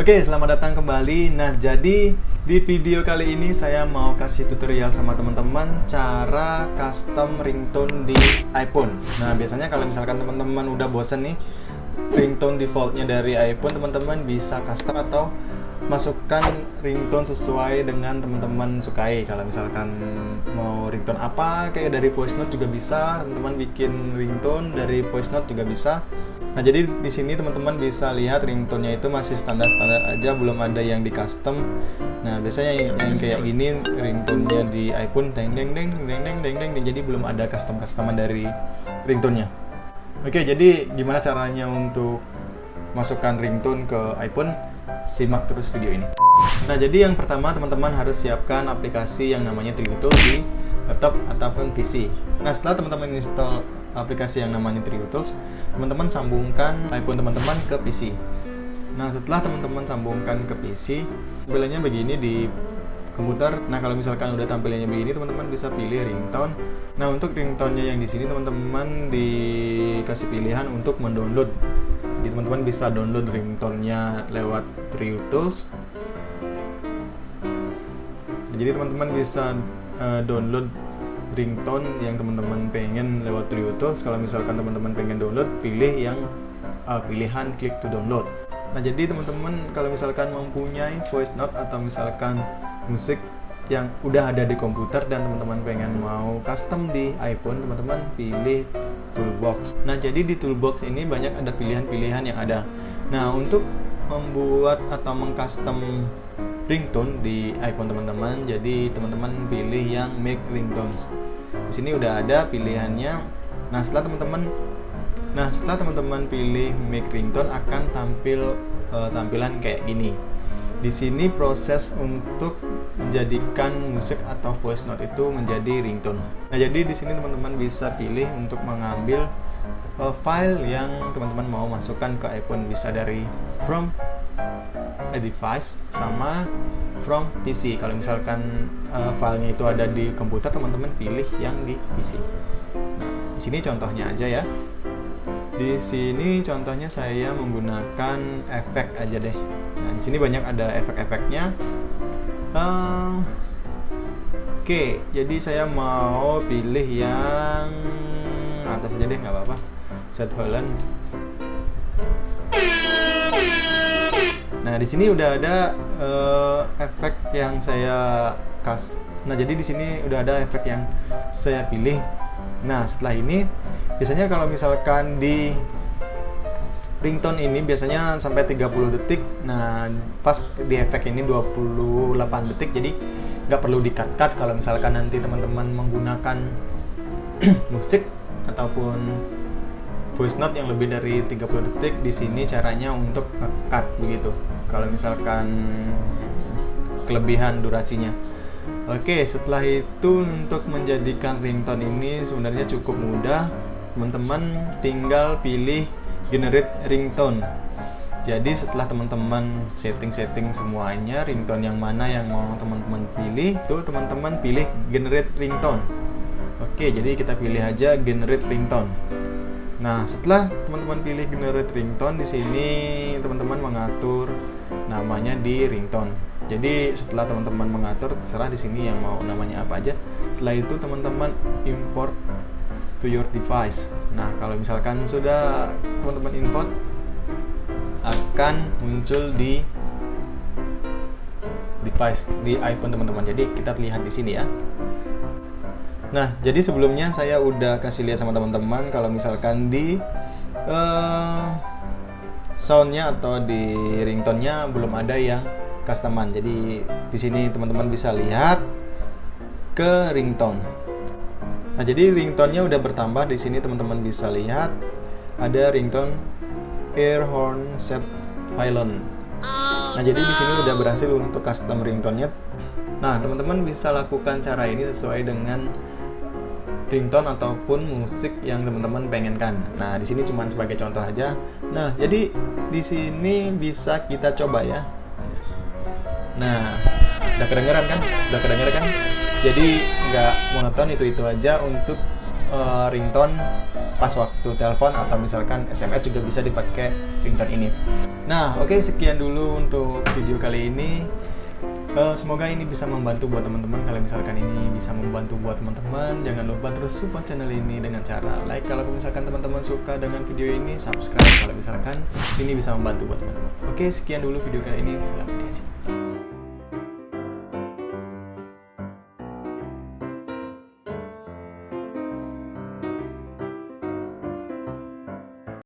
Oke, selamat datang kembali. Nah, jadi di video kali ini saya mau kasih tutorial sama teman-teman cara custom ringtone di iPhone. Nah, biasanya kalau misalkan teman-teman udah bosen nih ringtone defaultnya dari iPhone, teman-teman bisa custom atau masukkan ringtone sesuai dengan teman-teman sukai. Kalau misalkan mau ringtone apa, kayak dari voice note juga bisa, teman-teman bikin ringtone dari voice note juga bisa. Nah, jadi di sini teman-teman bisa lihat ringtone-nya itu masih standar-standar aja, belum ada yang di custom. Nah, biasanya yang kayak gini ringtone-nya di iPhone deng deng deng deng deng deng deng, jadi belum ada custom-customan dari ringtone-nya. Oke, jadi gimana caranya untuk masukkan ringtone ke iPhone? Simak terus video ini. Nah, jadi yang pertama teman-teman harus siapkan aplikasi yang namanya TrueTools di laptop ataupun PC. Nah, setelah teman-teman install aplikasi yang namanya TrueTools, teman-teman sambungkan iPhone teman-teman ke PC. Nah, setelah teman-teman sambungkan ke PC, tampilannya begini di komputer. Nah, kalau misalkan udah tampilannya begini, teman-teman bisa pilih ringtone. Nah, untuk ringtone-nya yang di sini teman-teman dikasih pilihan untuk mendownload. Jadi teman-teman bisa download ringtone-nya lewat TrueTools. Jadi teman-teman bisa download ringtone yang teman-teman pengen lewat TrueTools. Kalau misalkan teman-teman pengen download, pilih yang pilihan click to download. Nah, jadi teman-teman kalau misalkan mempunyai voice note atau misalkan musik yang udah ada di komputer dan teman-teman pengen mau custom di iPhone, teman-teman pilih toolbox. Nah, jadi di toolbox ini banyak ada pilihan-pilihan yang ada. Nah, untuk membuat atau mengcustom ringtone di iPhone teman-teman, jadi teman-teman pilih yang make ringtones. Di sini udah ada pilihannya. Nah, setelah teman-teman pilih make ringtone, akan tampil tampilan kayak gini. Di sini proses untuk menjadikan musik atau voice note itu menjadi ringtone. Nah, jadi di sini teman-teman bisa pilih untuk mengambil file yang teman-teman mau masukkan ke iPhone, bisa dari from a device sama from PC. Kalau misalkan filenya itu ada di komputer, teman-teman pilih yang di PC. Nah, di sini contohnya aja ya. Di sini contohnya saya menggunakan efek aja deh. Nah, di sini banyak ada efek-efeknya. Oke, jadi saya mau pilih yang atas aja deh, nggak apa-apa. Set volume. Nah, di sini udah ada efek yang saya Nah, jadi di sini udah ada efek yang saya pilih. Nah, setelah ini biasanya kalau misalkan di ringtone ini biasanya sampai 30 detik. Nah, pas di efek ini 28 detik, jadi nggak perlu di-cut-cut kalau misalkan nanti teman-teman menggunakan musik ataupun voice note yang lebih dari 30 detik. Di sini caranya untuk cut begitu kalau misalkan kelebihan durasinya. Oke, setelah itu untuk menjadikan ringtone ini sebenarnya cukup mudah. Teman-teman tinggal pilih generate ringtone. Jadi setelah teman-teman setting semuanya, ringtone yang mana yang mau teman-teman pilih, itu teman-teman pilih generate ringtone. Oke, jadi kita pilih aja generate ringtone. Nah, setelah teman-teman pilih generate ringtone, di sini teman-teman mengatur namanya di ringtone. Jadi setelah teman-teman mengatur, terserah di sini yang mau namanya apa aja. Setelah itu teman-teman import to your device. Nah, kalau misalkan sudah teman-teman import, akan muncul di device di iPhone teman-teman. Jadi kita lihat di sini ya. Nah, jadi sebelumnya saya udah kasih lihat sama teman-teman kalau misalkan di soundnya atau di ringtone-nya belum ada yang customan. Jadi di sini teman-teman bisa lihat ke ringtone. Nah, jadi ringtone-nya udah bertambah. Di sini teman-teman bisa lihat ada ringtone air horn set violin. Nah, jadi di sini udah berhasil untuk custom ringtone-nya. Nah, teman-teman bisa lakukan cara ini sesuai dengan ringtone ataupun musik yang teman-teman pengenkan. Nah, di sini cuma sebagai contoh aja. Nah, jadi di sini bisa kita coba ya. Nah, udah kedengeran kan? Jadi nggak monoton, itu aja untuk ringtone pas waktu telepon atau misalkan SMS juga bisa dipakai ringtone ini. Nah, oke, sekian dulu untuk video kali ini. Semoga ini bisa membantu buat teman-teman. Kalau misalkan ini bisa membantu buat teman-teman, jangan lupa terus support channel ini dengan cara like. Kalau misalkan teman-teman suka dengan video ini, subscribe kalau misalkan ini bisa membantu buat teman-teman. Oke, sekian dulu video kali ini. Salam mediasi.